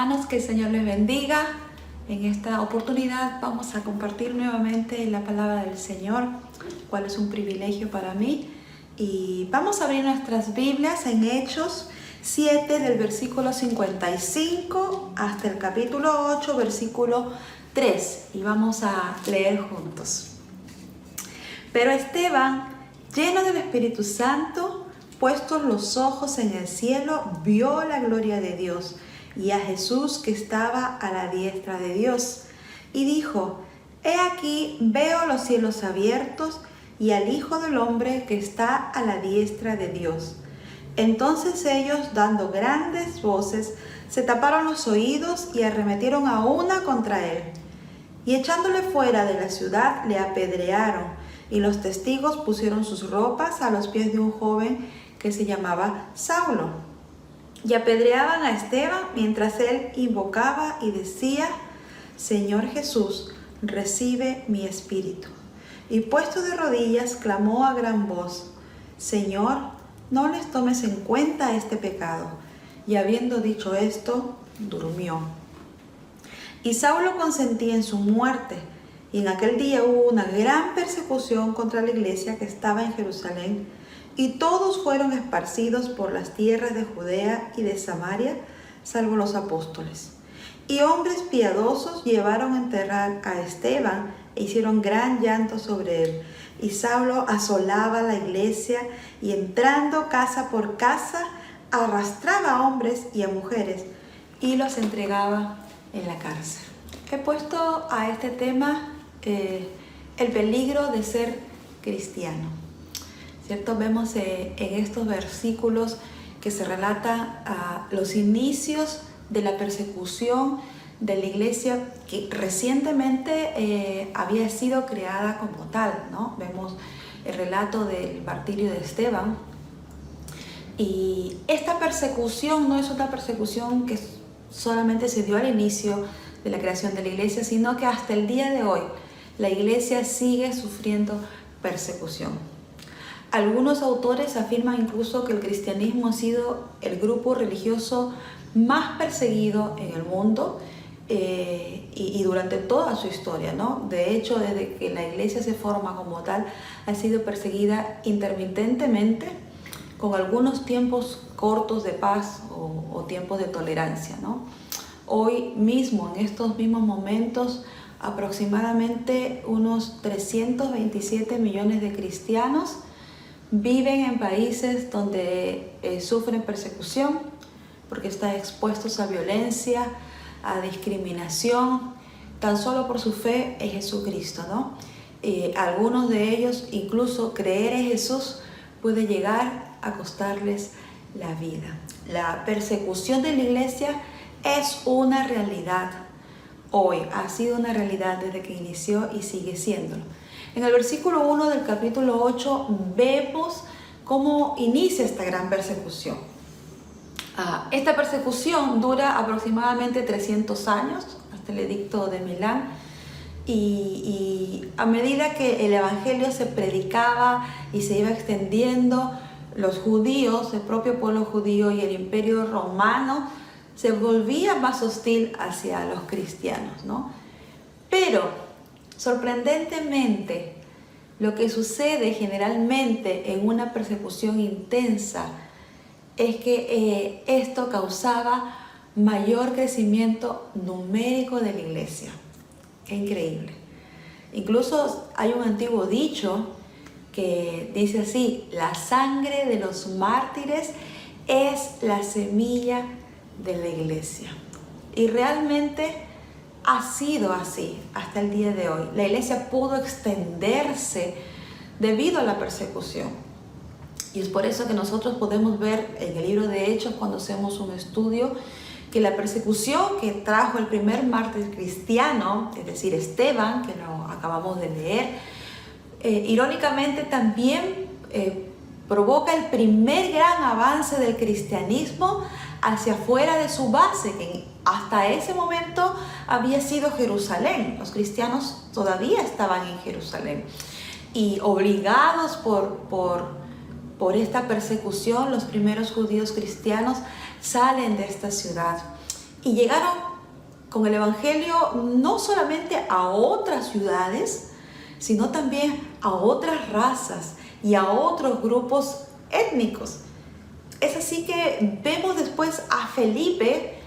hermanos, que el Señor les bendiga. En esta oportunidad vamos a compartir nuevamente la palabra del Señor, cual es un privilegio para mí. Y vamos a abrir nuestras Biblias en Hechos 7 del versículo 55 hasta el capítulo 8, versículo 3. Y vamos a leer juntos. Pero Esteban, lleno del Espíritu Santo, puestos los ojos en el cielo, vio la gloria de Dios y a Jesús que estaba a la diestra de Dios. Y dijo: He aquí, veo los cielos abiertos y al Hijo del Hombre que está a la diestra de Dios. Entonces ellos, dando grandes voces, se taparon los oídos y arremetieron a una contra él. Y echándole fuera de la ciudad, le apedrearon, y los testigos pusieron sus ropas a los pies de un joven que se llamaba Saulo. Y apedreaban a Esteban mientras él invocaba y decía: Señor Jesús, recibe mi espíritu. Y puesto de rodillas, clamó a gran voz: Señor, no les tomes en cuenta este pecado. Y habiendo dicho esto, durmió. Y Saulo consentía en su muerte. Y en aquel día hubo una gran persecución contra la iglesia que estaba en Jerusalén, y todos fueron esparcidos por las tierras de Judea y de Samaria, salvo los apóstoles. Y hombres piadosos llevaron a enterrar a Esteban e hicieron gran llanto sobre él. Y Saulo asolaba la iglesia y, entrando casa por casa, arrastraba a hombres y a mujeres y los entregaba en la cárcel. He puesto a este tema el peligro de ser cristiano. ¿Cierto? Vemos en estos versículos que se relata los inicios de la persecución de la iglesia que recientemente había sido creada como tal, ¿no? Vemos el relato del martirio de Esteban. Y esta persecución no es una persecución que solamente se dio al inicio de la creación de la iglesia, sino que hasta el día de hoy la iglesia sigue sufriendo persecución. Algunos autores afirman incluso que el cristianismo ha sido el grupo religioso más perseguido en el mundo y durante toda su historia, ¿no? De hecho, desde que la iglesia se forma como tal, ha sido perseguida intermitentemente, con algunos tiempos cortos de paz o tiempos de tolerancia, ¿no? Hoy mismo, en estos mismos momentos, aproximadamente unos 327 millones de cristianos viven en países donde sufren persecución porque están expuestos a violencia, a discriminación, tan solo por su fe en Jesucristo, ¿no? Algunos de ellos, incluso creer en Jesús puede llegar a costarles la vida. La persecución de la iglesia es una realidad hoy, ha sido una realidad desde que inició y sigue siéndolo. En el versículo 1 del capítulo 8 vemos cómo inicia esta gran persecución. Esta persecución dura aproximadamente 300 años, hasta el edicto de Milán, y a medida que el evangelio se predicaba y se iba extendiendo, los judíos, el propio pueblo judío y el imperio romano se volvía más hostil hacia los cristianos, ¿no? Pero sorprendentemente, lo que sucede generalmente en una persecución intensa es que esto causaba mayor crecimiento numérico de la iglesia. Qué increíble. Incluso hay un antiguo dicho que dice así: la sangre de los mártires es la semilla de la iglesia. Y realmente ha sido así hasta el día de hoy. La iglesia pudo extenderse debido a la persecución. Y es por eso que nosotros podemos ver en el libro de Hechos, cuando hacemos un estudio, que la persecución que trajo el primer mártir cristiano, es decir, Esteban, que lo acabamos de leer, irónicamente también provoca el primer gran avance del cristianismo hacia afuera de su base, que hasta ese momento había sido Jerusalén. Los cristianos todavía estaban en Jerusalén. Y obligados por esta persecución, los primeros judíos cristianos salen de esta ciudad. y llegaron con el Evangelio no solamente a otras ciudades, sino también a otras razas y a otros grupos étnicos. Es así que vemos después a Felipe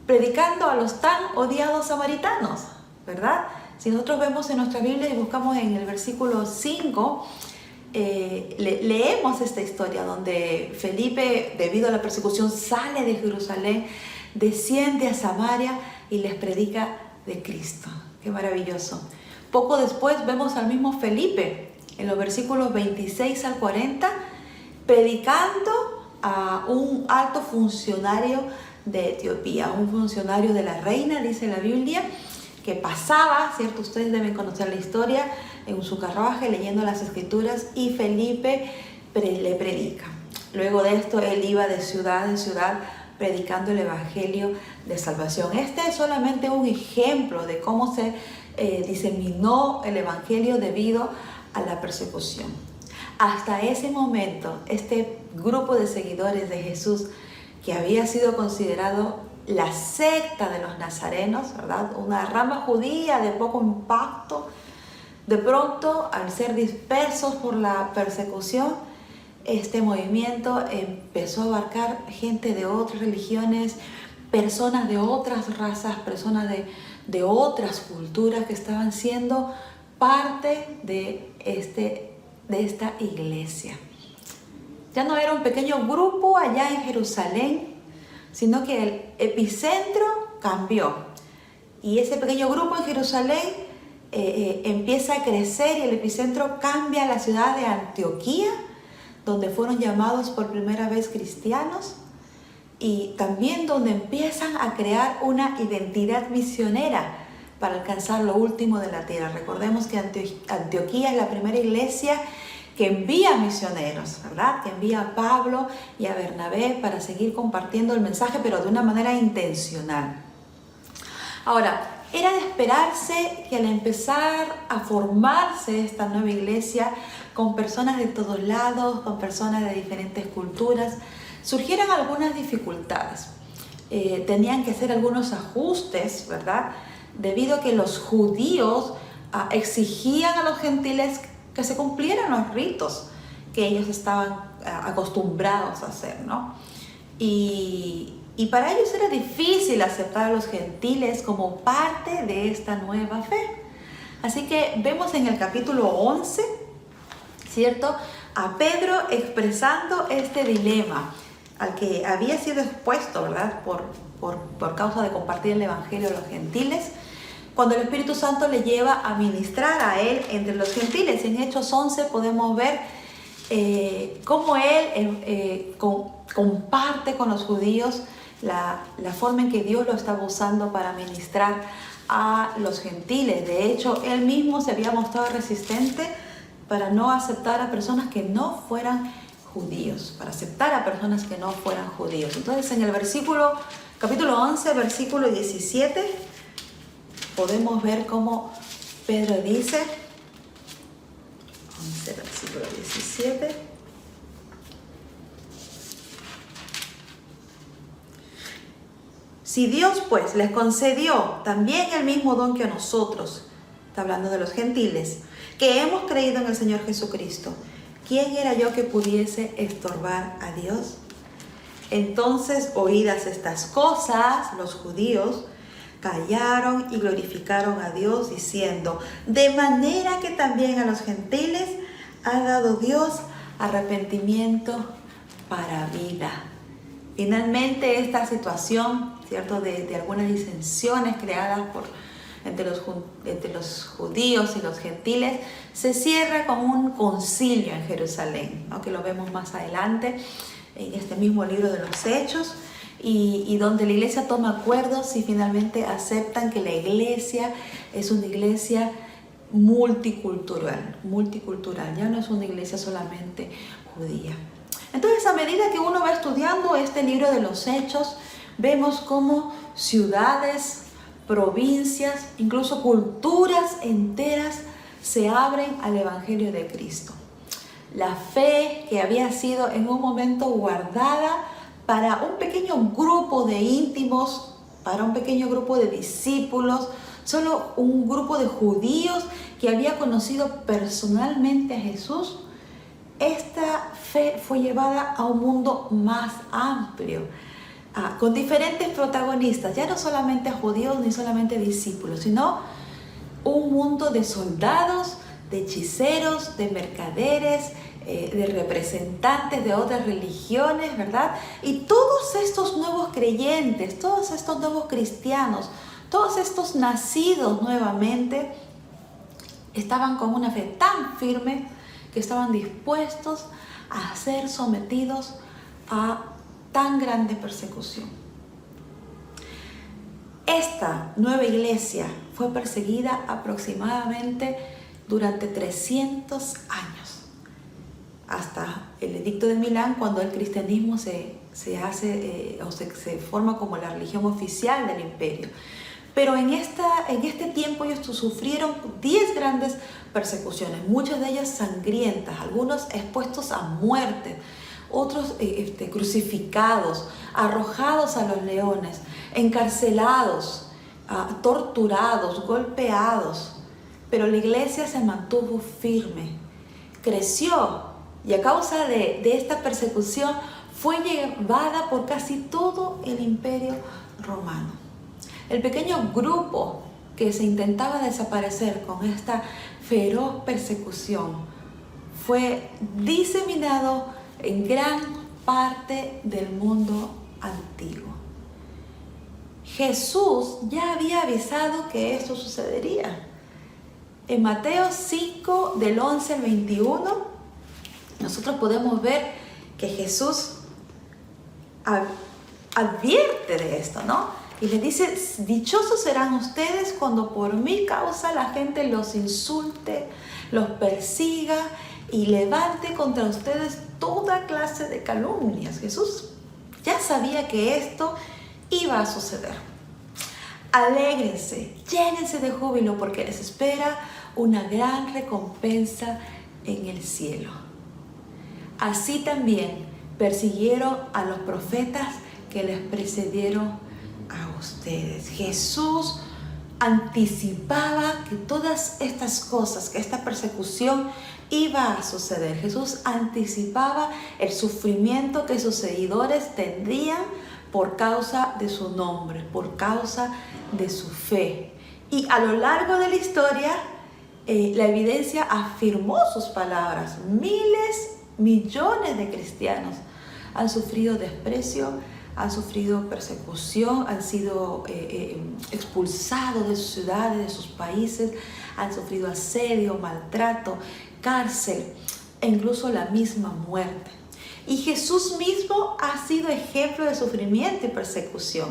predicando a los tan odiados samaritanos, ¿verdad? Si nosotros vemos en nuestra Biblia y buscamos en el versículo 5, leemos esta historia donde Felipe, debido a la persecución, sale de Jerusalén, desciende a Samaria y les predica de Cristo. ¡Qué maravilloso! Poco después vemos al mismo Felipe en los versículos 26 al 40 predicando a un alto funcionario de Etiopía, un funcionario de la reina, dice la Biblia, que pasaba, ¿cierto? Ustedes deben conocer la historia, en su carruaje leyendo las escrituras, y Felipe le predica. Luego de esto él iba de ciudad en ciudad predicando el evangelio de salvación. Este es solamente un ejemplo de cómo se diseminó el evangelio debido a la persecución. Hasta ese momento, este grupo de seguidores de Jesús, que había sido considerado la secta de los nazarenos, ¿verdad? Una rama judía de poco impacto, de pronto, al ser dispersos por la persecución, este movimiento empezó a abarcar gente de otras religiones, personas de otras razas, personas de otras culturas que estaban siendo parte de esta iglesia. Ya no era un pequeño grupo allá en Jerusalén, sino que el epicentro cambió. Y ese pequeño grupo en Jerusalén empieza a crecer y el epicentro cambia a la ciudad de Antioquía, donde fueron llamados por primera vez cristianos, y también donde empiezan a crear una identidad misionera para alcanzar lo último de la tierra. Recordemos que Antioquía es la primera iglesia que envía misioneros, ¿verdad? Que envía a Pablo y a Bernabé para seguir compartiendo el mensaje, pero de una manera intencional. Ahora, era de esperarse que al empezar a formarse esta nueva iglesia con personas de todos lados, con personas de diferentes culturas, surgieran algunas dificultades. Tenían que hacer algunos ajustes, ¿verdad? Debido a que los judíos exigían a los gentiles que se cumplieran los ritos que ellos estaban acostumbrados a hacer, ¿no? Y para ellos era difícil aceptar a los gentiles como parte de esta nueva fe. Así que vemos en el capítulo 11, ¿cierto?, a Pedro expresando este dilema al que había sido expuesto, ¿verdad?, por causa de compartir el evangelio a los gentiles, cuando el Espíritu Santo le lleva a ministrar a él entre los gentiles. En Hechos 11 podemos ver cómo él comparte con los judíos la forma en que Dios lo estaba usando para ministrar a los gentiles. De hecho, él mismo se había mostrado resistente para no aceptar a personas que no fueran judíos, para aceptar a personas que no fueran judíos. Entonces, en el capítulo 11, versículo 17, podemos ver cómo Pedro dice, 11, versículo 17, si Dios pues les concedió también el mismo don que a nosotros, está hablando de los gentiles, que hemos creído en el Señor Jesucristo, ¿quién era yo que pudiese estorbar a Dios? Entonces, oídas estas cosas, los judíos callaron y glorificaron a Dios diciendo, de manera que también a los gentiles ha dado Dios arrepentimiento para vida. Finalmente, esta situación, ¿cierto?, de algunas disensiones creadas entre los judíos y los gentiles, se cierra con un concilio en Jerusalén, ¿no?, que lo vemos más adelante en este mismo libro de los Hechos, y donde la iglesia toma acuerdos y finalmente aceptan que la iglesia es una iglesia multicultural, ya no es una iglesia solamente judía. Entonces, a medida que uno va estudiando este libro de los Hechos, vemos cómo ciudades, provincias, incluso culturas enteras se abren al evangelio de Cristo. La fe que había sido en un momento guardada para un pequeño grupo de íntimos para un pequeño grupo de discípulos, solo un grupo de judíos que había conocido personalmente a Jesús, esta fe fue llevada a un mundo más amplio, con diferentes protagonistas, ya no solamente judíos ni solamente discípulos, sino un mundo de soldados, de hechiceros, de mercaderes, de representantes de otras religiones, ¿verdad? Y todos estos nuevos creyentes, todos estos nuevos cristianos, todos estos nacidos nuevamente, estaban con una fe tan firme que estaban dispuestos a ser sometidos a tan grande persecución. Esta nueva iglesia fue perseguida aproximadamente durante 300 años, hasta el Edicto de Milán, cuando el cristianismo se forma como la religión oficial del imperio. Pero en este tiempo ellos sufrieron 10 grandes persecuciones, muchas de ellas sangrientas, algunos expuestos a muerte, otros crucificados, arrojados a los leones, encarcelados, torturados, golpeados. Pero la iglesia se mantuvo firme, creció, y a causa de esta persecución fue llevada por casi todo el imperio romano. El pequeño grupo que se intentaba desaparecer con esta feroz persecución fue diseminado en gran parte del mundo antiguo. Jesús ya había avisado que esto sucedería. En Mateo 5, del 11 al 21, nosotros podemos ver que Jesús advierte de esto, ¿no? Y les dice: dichosos serán ustedes cuando por mi causa la gente los insulte, los persiga y levante contra ustedes toda clase de calumnias. Jesús ya sabía que esto iba a suceder. Alégrense, llénense de júbilo, porque les espera una gran recompensa en el cielo. Así también persiguieron a los profetas que les precedieron a ustedes. Jesús anticipaba que todas estas cosas, que esta persecución iba a suceder. Jesús anticipaba el sufrimiento que sus seguidores tendrían por causa de su nombre, por causa de su fe. Y a lo largo de la historia, la evidencia afirmó sus palabras. Miles, millones de cristianos han sufrido desprecio, han sufrido persecución, han sido expulsados de sus ciudades, de sus países, han sufrido asedio, maltrato, cárcel e incluso la misma muerte. Y Jesús mismo ha sido ejemplo de sufrimiento y persecución.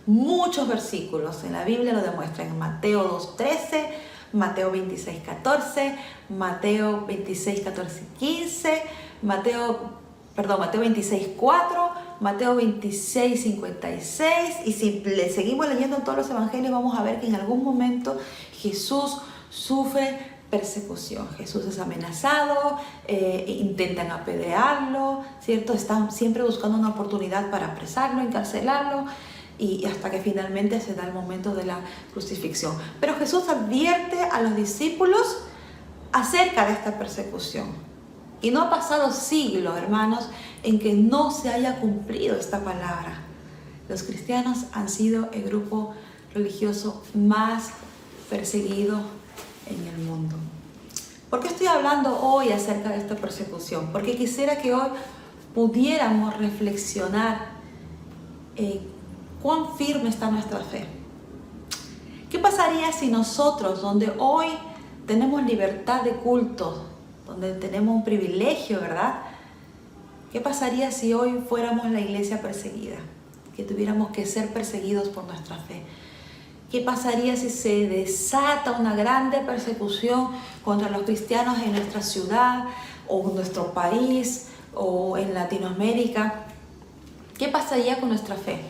Muchos versículos en la Biblia lo demuestran. En Mateo 2:13, Mateo 26:14, Mateo 26:14-15, Mateo 26:4, Mateo 26:56. Y si le seguimos leyendo todos los evangelios, vamos a ver que en algún momento Jesús sufre persecución. Jesús es amenazado, intentan apedrearlo, ¿cierto? Están siempre buscando una oportunidad para apresarlo, encarcelarlo, y hasta que finalmente se da el momento de la crucifixión. Pero Jesús advierte a los discípulos acerca de esta persecución. Y no ha pasado siglos, hermanos, en que no se haya cumplido esta palabra. Los cristianos han sido el grupo religioso más perseguido en el mundo. ¿Por qué estoy hablando hoy acerca de esta persecución? Porque quisiera que hoy pudiéramos reflexionar cuán firme está nuestra fe. ¿Qué pasaría si nosotros, donde hoy tenemos libertad de culto, donde tenemos un privilegio, ¿verdad? ¿Qué pasaría si hoy fuéramos la iglesia perseguida? Que tuviéramos que ser perseguidos por nuestra fe. ¿Qué pasaría si se desata una grande persecución contra los cristianos en nuestra ciudad o en nuestro país o en Latinoamérica? ¿Qué pasaría con nuestra fe?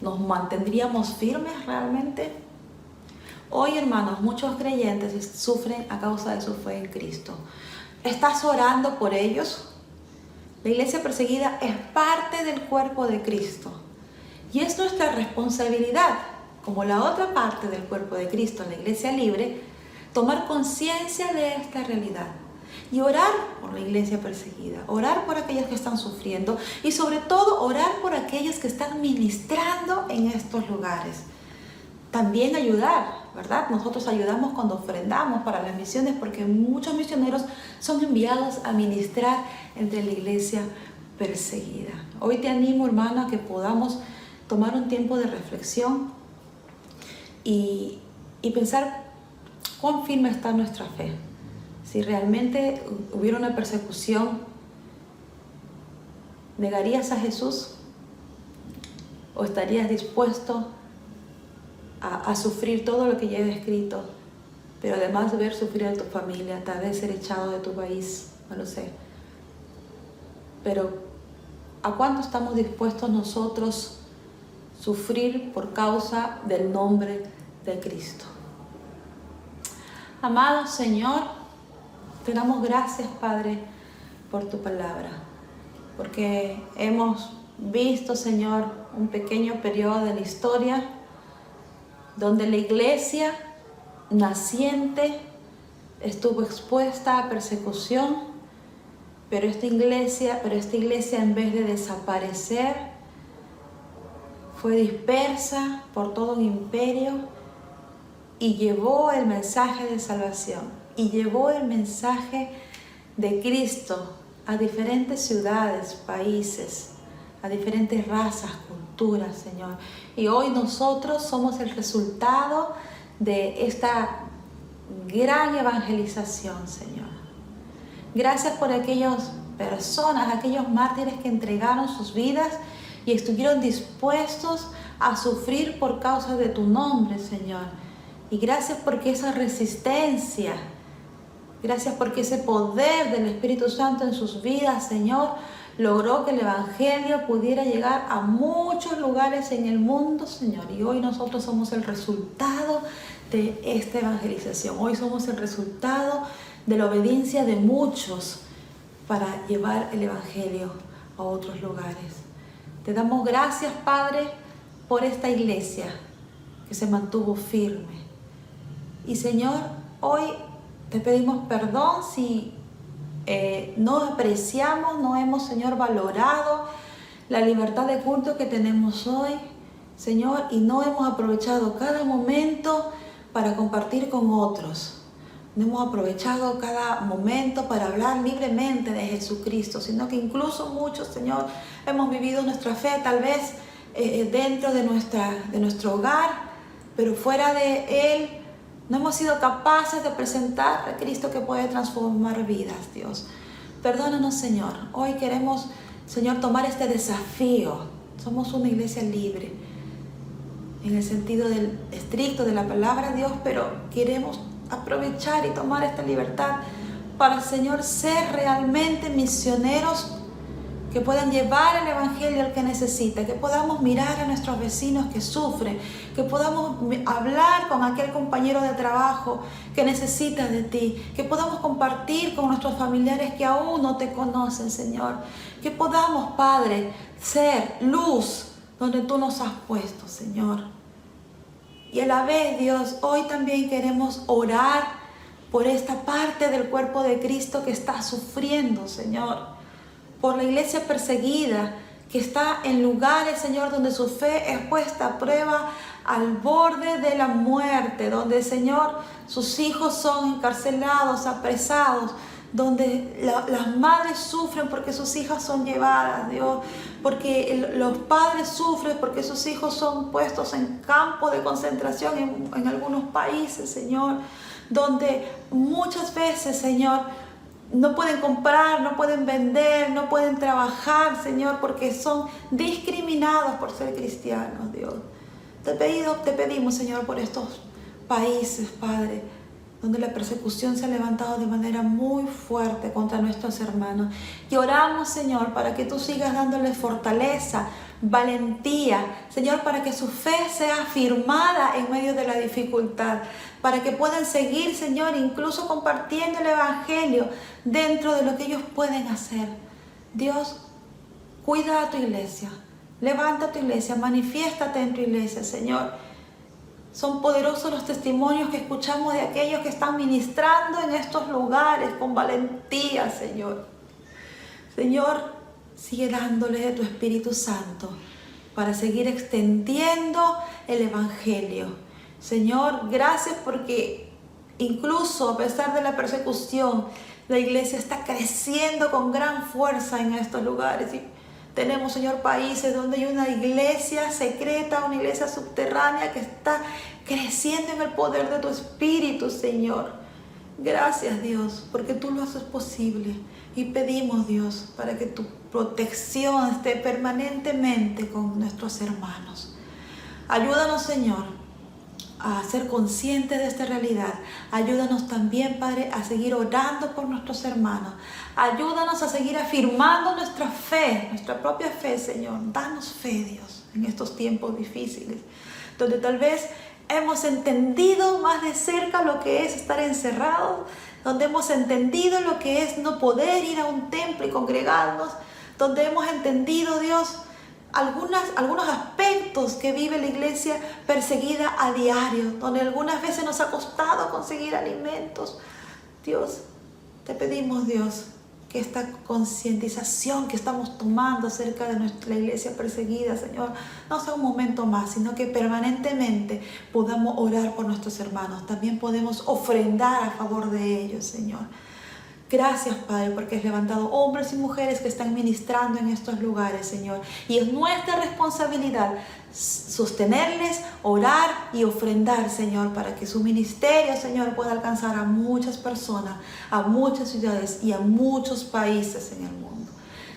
¿Nos mantendríamos firmes realmente? Hoy, hermanos, muchos creyentes sufren a causa de su fe en Cristo. ¿Estás orando por ellos? La iglesia perseguida es parte del cuerpo de Cristo. Y es nuestra responsabilidad, como la otra parte del cuerpo de Cristo, la iglesia libre, tomar conciencia de esta realidad y orar por la iglesia perseguida, orar por aquellos que están sufriendo y sobre todo orar por aquellos que están ministrando en estos lugares. También ayudar, ¿verdad? Nosotros ayudamos cuando ofrendamos para las misiones porque muchos misioneros son enviados a ministrar entre la iglesia perseguida. Hoy te animo, hermano, a que podamos tomar un tiempo de reflexión y pensar cuán firme está nuestra fe. Si realmente hubiera una persecución, ¿negarías a Jesús? ¿O estarías dispuesto a sufrir todo lo que ya he escrito, pero además ver sufrir a tu familia, tal vez ser echado de tu país? No lo sé. Pero ¿a cuánto estamos dispuestos nosotros sufrir por causa del nombre de Cristo? Amado Señor, te damos gracias, Padre, por tu palabra, porque hemos visto, Señor, un pequeño periodo de la historia donde la iglesia naciente estuvo expuesta a persecución, pero esta iglesia en vez de desaparecer, fue dispersa por todo un imperio y llevó el mensaje de salvación y llevó el mensaje de Cristo a diferentes ciudades, países, a diferentes razas, culturas, Señor. Y hoy nosotros somos el resultado de esta gran evangelización, Señor. Gracias por aquellas personas, aquellos mártires que entregaron sus vidas y estuvieron dispuestos a sufrir por causa de tu nombre, Señor. Y gracias porque esa resistencia, gracias porque ese poder del Espíritu Santo en sus vidas, Señor, logró que el Evangelio pudiera llegar a muchos lugares en el mundo, Señor. Y hoy nosotros somos el resultado de esta evangelización. Hoy somos el resultado de la obediencia de muchos para llevar el Evangelio a otros lugares. Te damos gracias, Padre, por esta iglesia que se mantuvo firme. Y Señor, hoy te pedimos perdón si no apreciamos, no hemos, Señor, valorado la libertad de culto que tenemos hoy, Señor, y no hemos aprovechado cada momento para compartir con otros. No hemos aprovechado cada momento para hablar libremente de Jesucristo, sino que incluso muchos, Señor, hemos vivido nuestra fe tal vez dentro de nuestro hogar, pero fuera de Él no hemos sido capaces de presentar a Cristo que puede transformar vidas, Dios. Perdónanos, Señor. Hoy queremos, Señor, tomar este desafío. Somos una iglesia libre, en el sentido estricto de la palabra, Dios, pero queremos aprovechar y tomar esta libertad para, Señor, ser realmente misioneros que puedan llevar el Evangelio al que necesita, que podamos mirar a nuestros vecinos que sufren, que podamos hablar con aquel compañero de trabajo que necesita de ti, que podamos compartir con nuestros familiares que aún no te conocen, Señor, que podamos, Padre, ser luz donde tú nos has puesto, Señor. Y a la vez, Dios, hoy también queremos orar por esta parte del cuerpo de Cristo que está sufriendo, Señor. Por la iglesia perseguida que está en lugares, Señor, donde su fe es puesta a prueba al borde de la muerte, donde, Señor, sus hijos son encarcelados, apresados, donde las madres sufren porque sus hijas son llevadas, Dios, porque los padres sufren porque sus hijos son puestos en campos de concentración en algunos países, Señor, donde muchas veces, Señor, no pueden comprar, no pueden vender, no pueden trabajar, Señor, porque son discriminados por ser cristianos, Dios. Te pedimos, Señor, por estos países, Padre, donde la persecución se ha levantado de manera muy fuerte contra nuestros hermanos. Y oramos, Señor, para que tú sigas dándoles fortaleza, valentía, Señor, para que su fe sea afirmada en medio de la dificultad, para que puedan seguir, Señor, incluso compartiendo el Evangelio dentro de lo que ellos pueden hacer. Dios, cuida a tu iglesia, Levanta tu iglesia, manifiéstate en tu iglesia, Señor. Son poderosos los testimonios que escuchamos de aquellos que están ministrando en estos lugares con valentía, Señor. Señor, sigue dándoles de tu Espíritu Santo para seguir extendiendo el Evangelio. Señor, gracias porque incluso a pesar de la persecución, la iglesia está creciendo con gran fuerza en estos lugares. Y tenemos, Señor, países donde hay una iglesia secreta, una iglesia subterránea que está creciendo en el poder de tu Espíritu, Señor. Gracias, Dios, porque tú lo haces posible. Y pedimos, Dios, para que tu protección esté permanentemente con nuestros hermanos. Ayúdanos, Señor, a ser conscientes de esta realidad. Ayúdanos también, Padre, a seguir orando por nuestros hermanos. Ayúdanos a seguir afirmando nuestra fe, nuestra propia fe, Señor. Danos fe, Dios, en estos tiempos difíciles, donde tal vez hemos entendido más de cerca lo que es estar encerrados, donde hemos entendido lo que es no poder ir a un templo y congregarnos, donde hemos entendido, Dios, algunos aspectos que vive la iglesia perseguida a diario, donde algunas veces nos ha costado conseguir alimentos. Dios, te pedimos, Dios, que esta concientización que estamos tomando acerca de nuestra iglesia perseguida, Señor, no sea un momento más, sino que permanentemente podamos orar por nuestros hermanos. También podemos ofrendar a favor de ellos, Señor. Gracias, Padre, porque has levantado hombres y mujeres que están ministrando en estos lugares, Señor. Y es nuestra responsabilidad sostenerles, orar y ofrendar, Señor, para que su ministerio, Señor, pueda alcanzar a muchas personas, a muchas ciudades y a muchos países en el mundo.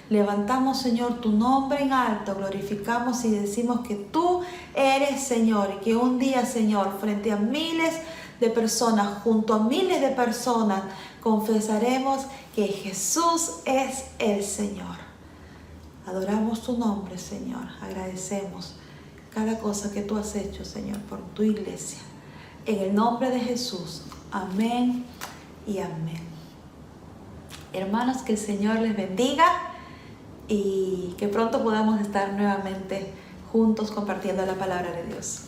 Levantamos, Señor, tu nombre en alto, glorificamos y decimos que tú eres, Señor, y que un día, Señor, frente a miles de personas, junto a miles de personas, confesaremos que Jesús es el Señor. Adoramos tu nombre, Señor. Agradecemos cada cosa que tú has hecho, Señor, por tu iglesia. En el nombre de Jesús. Amén y amén. Hermanos, que el Señor les bendiga y que pronto podamos estar nuevamente juntos compartiendo la palabra de Dios.